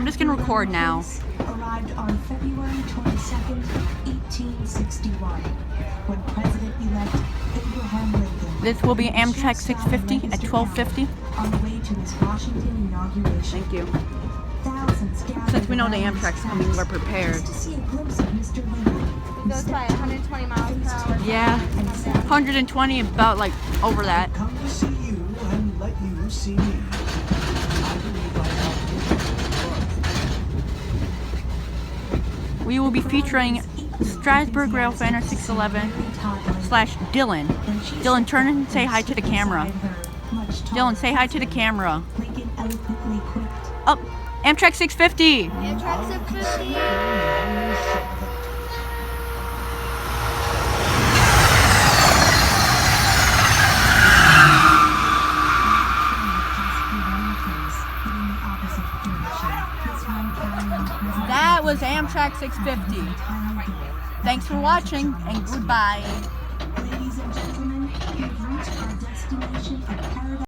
just gonna record now. Arrived on February 22nd, 1861, when President-elect Abraham Lincoln. This will be Amtrak 650 at 12:50. On the way to his Washington inauguration. Thank you. Thousands gathered. Since we know the Amtrak's coming, we're prepared. To see a glimpse of Mr. Lincoln. It goes by 120 miles per hour. Yeah, 120, about like over that. Come to see you and let you see me. I believe I have We will be featuring Strasburg Railfanner 611 / Dylan. Dylan, turn and say hi to the camera. Dylan, say hi to the camera. Lincoln eloquently quipped. Oh, Amtrak 650. Amtrak 650. That was Amtrak 650. Thanks for watching and goodbye. Ladies and gentlemen, we've reached our destination of